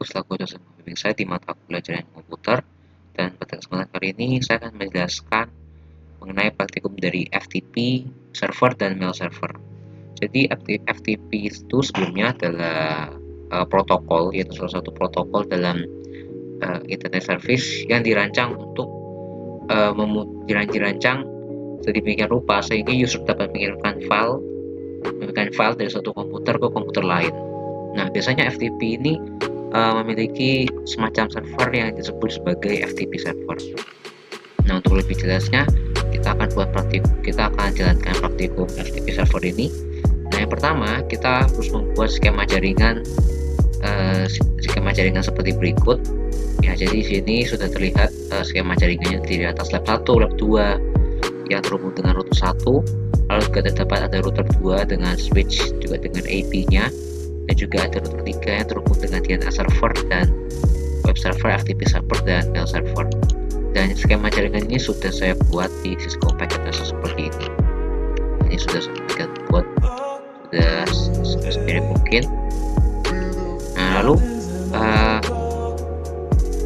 selaku dosen pembimbing saya di mata kuliah jaringan komputer, dan pada kesempatan kali ini saya akan menjelaskan mengenai praktikum dari FTP server dan mail server. Jadi FTP itu sebelumnya adalah protokol, yaitu salah satu protokol dalam internet service yang dirancang untuk dirancang sedemikian rupa sehingga user dapat mengirimkan file dari satu komputer ke komputer lain. Nah, biasanya FTP ini memiliki semacam server yang disebut sebagai FTP server. Nah, untuk lebih jelasnya kita akan jalankan praktikum FTP server ini. Nah, yang pertama kita harus membuat skema jaringan seperti berikut. Ya, jadi di sini sudah terlihat skema jaringannya di atas lab 1, lab 2 yang terhubung dengan router 1, lalu juga terdapat ada router 2 dengan switch juga dengan AP-nya, dan juga ada router 3 yang terhubung dengan DNS server dan web server, FTP server, dan mail server. Dan skema jaringan ini sudah saya buat di Cisco Packet Tracer seperti ini. Ini sudah saya buat sudah semirip mungkin. Nah, lalu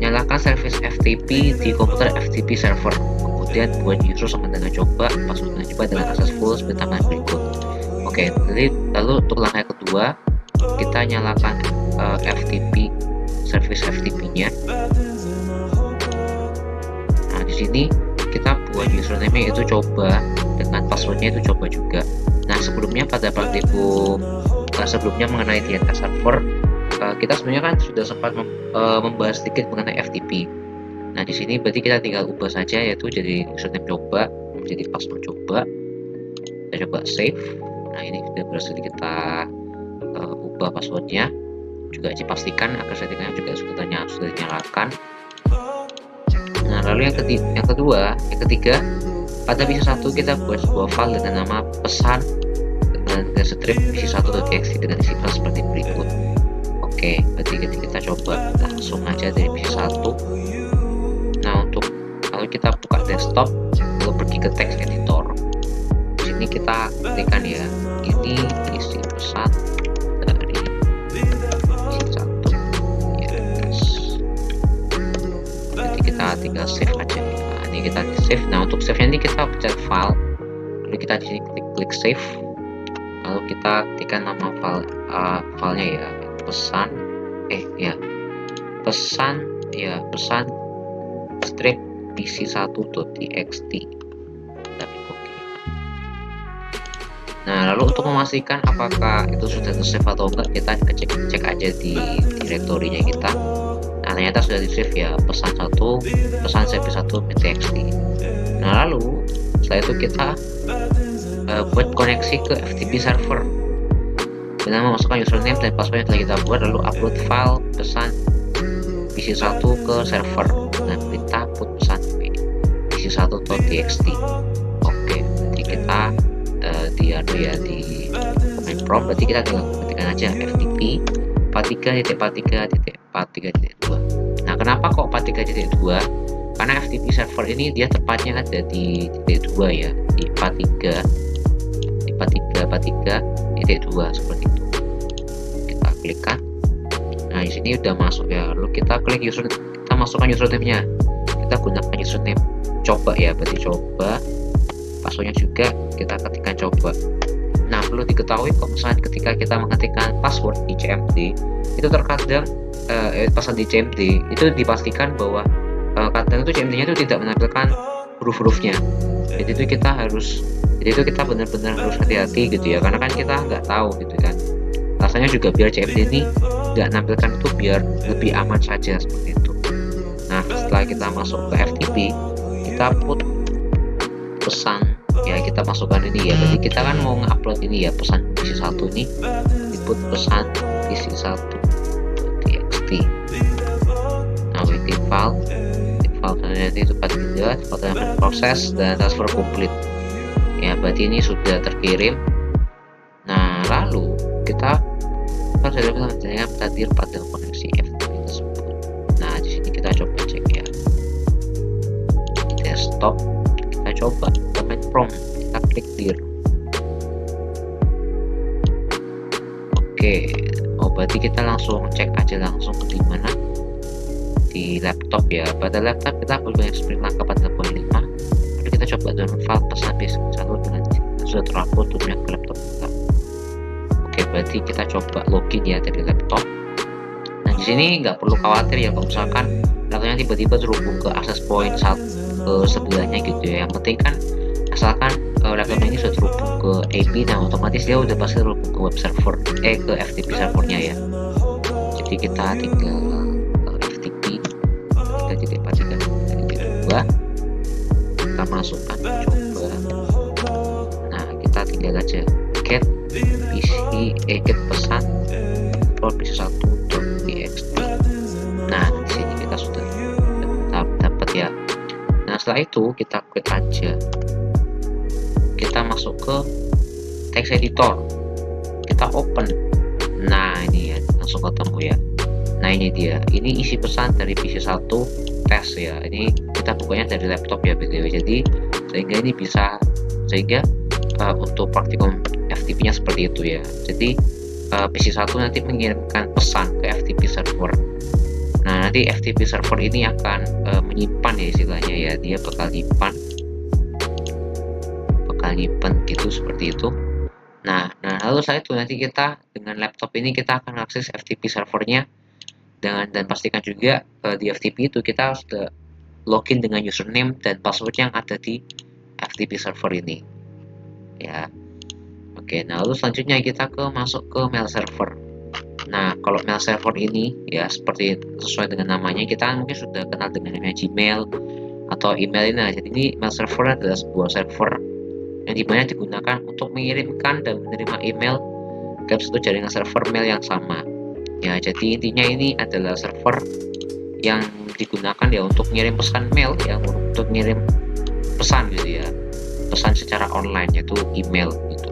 nyalakan service FTP di komputer FTP server, kemudian buat user sama dengan coba passwordnya coba dengan successful seperti tampilan berikut. Oke, jadi lalu untuk langkah kedua kita nyalakan FTP service FTP-nya. Nah, di sini kita buat username itu coba dengan passwordnya itu coba juga. Nah, sebelumnya pada praktikum sebelumnya mengenai DNS server, kita sebenarnya kan sudah sempat membahas sedikit mengenai FTP. Nah, di sini berarti kita tinggal ubah saja, yaitu jadi username coba menjadi password coba. Kita coba save. Nah, ini sudah berhasil kita ubah passwordnya. Juga dipastikan agar settingannya juga sudah dinyalakan. Nah, lalu yang ketiga, pada PC1 kita buat sebuah file dengan nama pesan dengan strip PC1.txt dengan isi file seperti berikut. Oke, berarti kita coba langsung aja dari PC1. Nah, lalu kita buka desktop, lalu pergi ke text editor. Di sini kita ketikkan ya, ini isi pesan dari PC1. Yes. Jadi kita tinggal save aja. Nah, ini kita save. Nah, untuk save ini kita pencet file, lalu kita di sini klik save, lalu kita ketikkan nama filenya ya, pesan strip pc1.txt. Nah, lalu untuk memastikan apakah itu sudah tersave atau enggak, kita cek aja di direktorinya kita. Nah, ternyata sudah di save ya, pesan cp1.txt. Nah, lalu setelah itu kita buat koneksi ke FTP server dengan memasukkan username dan password yang telah kita buat, lalu upload file pesan PC1 ke server. Nah, kita put pesan pc1.txt. Oke, berarti kita di command prompt, berarti kita tinggal ketikkan aja FTP 43.43.43.2. Nah, kenapa kok 43.2? Karena FTP server ini dia tepatnya ada di titik 2 ya, di 43.2 seperti itu. Kita klikkan. Nah, di sini udah masuk ya. Lalu kita klik kita masukkan username-nya. Kita gunakan username coba ya, berarti coba. Passwordnya juga kita ketikkan coba. Nah, perlu diketahui kalau misalnya ketika kita mengetikkan password di CMD, itu terkadang password di CMD itu dipastikan bahwa kadang itu CMD-nya itu tidak menampilkan huruf-hurufnya. Jadi itu kita benar-benar harus hati-hati gitu ya, karena kan kita nggak tahu gitu kan. Rasanya juga biar CMD ini nggak nampilkan itu biar lebih aman saja seperti itu. Nah, setelah kita masuk ke FTP, kita put pesan ya, kita masukkan ini ya, jadi kita kan mau ngupload ini ya, pesan PC1 ini input pesan PC1.txt. Nah, waiting file nanti itu pada proses dan transfer complete ya, berarti ini sudah terkirim. Nah, lalu kita sudah menjalankan tadi pada koneksi FTP tersebut. Nah, di sini kita coba cek ya, di desktop kita coba command prompt, kita klik dir. Oke, berarti kita langsung cek aja langsung di mana, di laptop ya. Pada laptop kita punya Spring Laka 4.5. Lalu kita coba download file pesan basic satu dengan sudah terupload ke laptop kita. Oke, berarti kita coba login ya dari laptop. Nah, di sini nggak perlu khawatir ya kalau misalkan laptopnya tiba-tiba terhubung ke access point ke sebelahnya gitu ya. Yang penting kan asalkan laptop ini sudah terhubung ke AP, nah otomatis dia udah pasti terhubung ke web server, ke FTP servernya ya. Jadi kita tinggal FTP 3.4.3.2 kita masukkan coba. Nah, kita tinggal aja get get pesan for PC1.txt. Nah, di sini kita sudah dapat ya. Nah, setelah itu kita klik aja, kita masuk ke text editor, kita open. Nah, ini ya langsung ketemu ya. Nah, ini dia, ini isi pesan dari PC1 test ya. Ini kita bukanya dari laptop ya btw, jadi sehingga ini bisa untuk praktikum FTP nya seperti itu ya. Jadi PC1 nanti mengirimkan pesan ke FTP server. Nah, nanti FTP server ini akan menyimpan ya istilahnya ya, dia bakal nyimpan gitu seperti itu. Nah lalu setelah itu nanti kita dengan laptop ini kita akan akses FTP servernya dan pastikan juga di FTP itu kita sudah login dengan username dan password yang ada di FTP server ini ya. Oke, nah lalu selanjutnya kita masuk ke mail server. Nah, kalau mail server ini ya seperti sesuai dengan namanya, kita mungkin sudah kenal dengan namanya Gmail atau email ini. Nah, jadi ini mail server adalah sebuah server yang dimana digunakan untuk mengirimkan dan menerima email ke satu jaringan server mail yang sama ya. Jadi intinya ini adalah server yang digunakan ya untuk mengirim pesan mail ya, untuk mengirim pesan gitu ya, pesan secara online yaitu email gitu.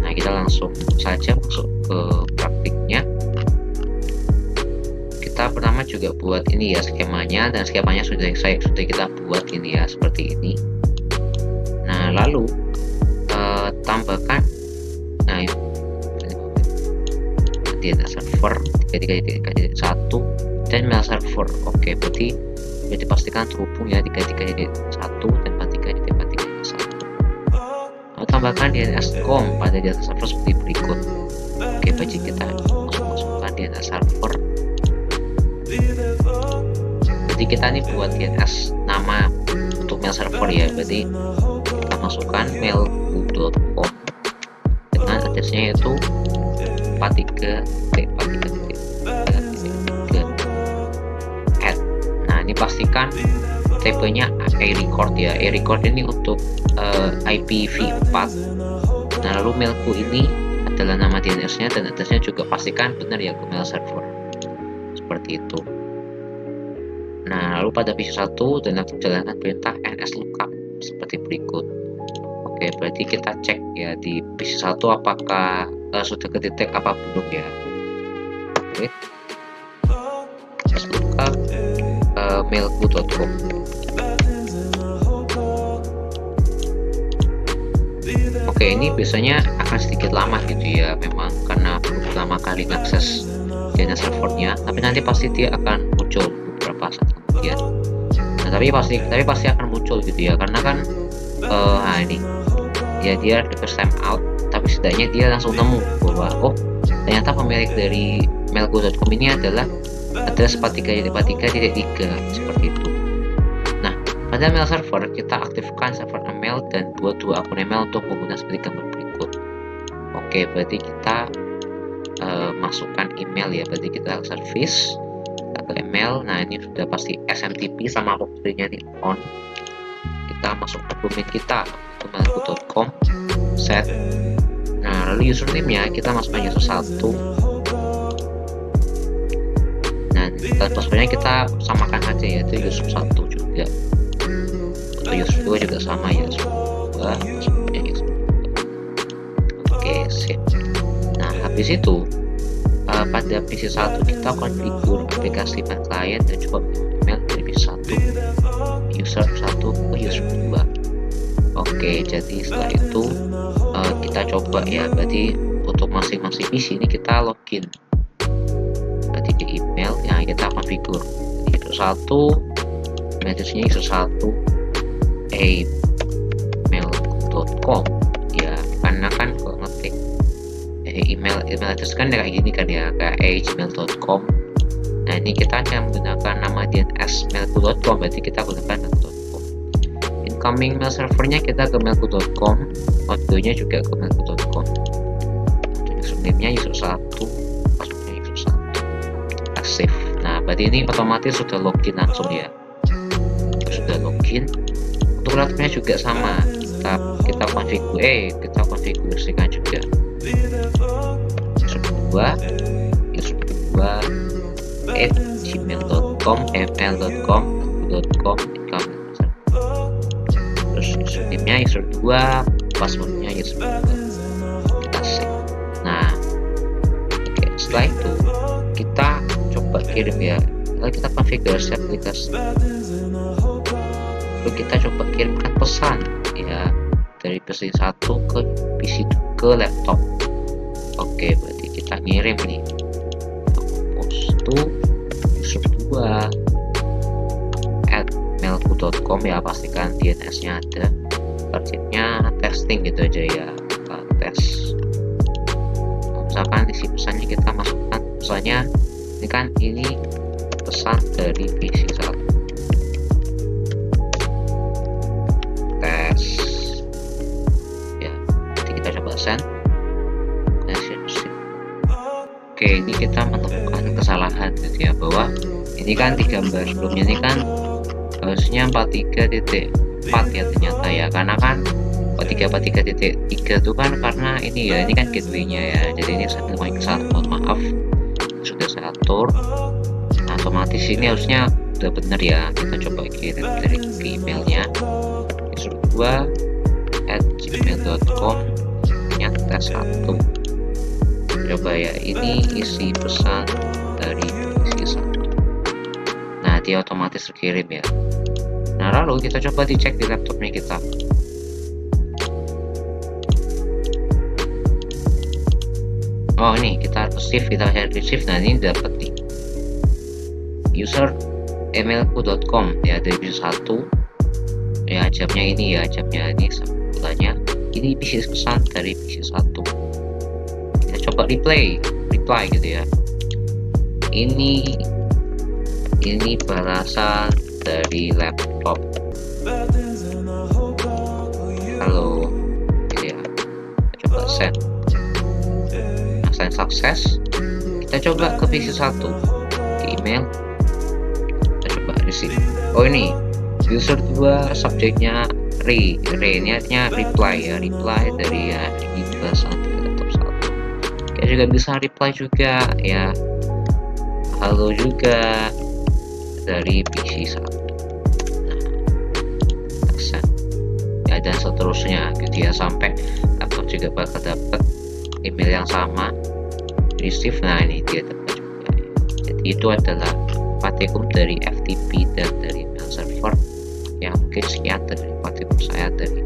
Nah, kita langsung saja masuk ke praktiknya. Kita pertama juga buat ini ya skemanya, dan skemanya sudah kita buat ini ya seperti ini. Nah, lalu tambahkan DNS server 33.1 dan mail server. Oke, berarti dipastikan terhubung ya 33.1 dan 43.43.1. Lalu tambahkan DNS.com pada data server seperti berikut. Oke, bagi kita masukkan DNS server. Jadi kita ini buat DNS nama untuk mail server ya, berarti kita masukkan mail.com dengan addressnya yaitu 43.43.3. Nah, ini pastikan tipenya record ya. record ini untuk IPv4. Nah, lalu mailku ini adalah nama DNS-nya dan address-nya juga pastikan benar ya ke mail server. Seperti itu. Nah, lalu pada PC1 dan jalankan perintah nslookup seperti berikut. Oke, berarti kita cek ya di PC1 apakah sudah kedetek apa belum ya. Oke, nslookup mailku.com. Oke, ini biasanya akan sedikit lama gitu ya, memang karena perlu pertama kali akses DNS servernya, tapi nanti pasti dia akan muncul beberapa saat kemudian. Nah, tapi pasti akan muncul gitu ya, karena kan ini ya dia request time out, tapi setidaknya dia langsung nemu bahwa oh ternyata pemilik dari mailku.com ini adalah address 43.43.3 seperti itu. Nah, pada mail server kita aktifkan server email dan buat 2 akun email untuk pengguna seperti gambar berikut. Oke, berarti kita masukkan email ya, berarti kita service ke email. Nah, ini sudah pasti SMTP sama waktunya di on. Kita masuk ke domain kita ke mailku.com, set. Nah, lalu username-nya kita masukkan user 1. Nah, dan passwordnya kita samakan aja yaitu user 1 juga. Untuk user 2 juga sama ya, user 2, passwordnya user 2. Oke, sip. Nah, habis itu pada PC1 kita konfigur aplikasi mail client dan coba email dari PC1 user 1 ke user 2. Oke, jadi setelah itu kita coba ya, berarti untuk masing-masing PC ini kita login email yang kita konfigur. User 1 message-nya user 1 email.com ya, karena kan kalau ngetik email address kan kayak gini kan ya, kayak gmail.com. Nah ini kita akan menggunakan nama DNS mailku.com, berarti kita gunakan mailku.com. Incoming mail servernya kita ke mailku.com, outgoingnya juga ke mailku.com. Username-nya user 1, passwordnya user 1, save. Nah berarti ini otomatis sudah login langsung ya, sudah login. Untuk laptopnya juga sama, kita konfigurasikan juga user 2 @gmail.com, email.com, terus username-nya user 2, passwordnya user 2, kita save. Nah oke, setelah itu kita coba kirim ya, lalu kita konfigurasi aplikasi, lalu kita coba kirimkan pesan ya, dari PC 1 ke PC ke laptop. Oke, berarti kita ngirim nih, post to user 2 @mailku.com ya, pastikan DNS-nya ada, targetnya testing gitu aja ya, tes. Misalkan isi pesannya kita masukkan pesannya, ini kan ini pesan dari PC 1 tes ya, nanti kita coba send. Oke, ini kita menemukan kesalahan gitu ya, bahwa ini kan di gambar sebelumnya ini kan harusnya 43.4 ya ternyata ya, karena kan 43.3 itu kan karena ini ya, ini kan gateway-nya ya, jadi ini saya menemukan kesalahan, mohon maaf. Sudah saya atur. Nah, otomatis ini harusnya udah bener ya, kita coba kirim dari emailnya user 2 @gmail.com tes 1. Coba ya, ini isi pesan dari isi 1. Nah dia otomatis terkirim ya. Nah lalu kita coba dicek di laptopnya kita. Oh ini kita receive, kita receive. Nah ini dapat nih user emailku.com ya, dari PC 1 ya, jamnya ini ya, jamnya ini sebelahnya ini PC pesan dari PC 1. Coba reply gitu ya, ini balasan dari laptop, halo gitu ya. Kita coba send. Nah, send sukses. Kita coba ke PC 1 ke email, kita coba receive. Oh ini user 2 subjeknya re ini artinya reply ya, reply dari ya, ini balasan dari laptop 1. Kita juga bisa reply juga ya, halo juga dari PC 1. Nah, ya dan seterusnya gitu ya, sampai laptop juga bakal dapat email yang sama, receive. Nah ini dia dapat juga ya. Jadi itu adalah praktikum dari FTP dan dari mail server. Ya mungkin sekian dari praktikum saya dari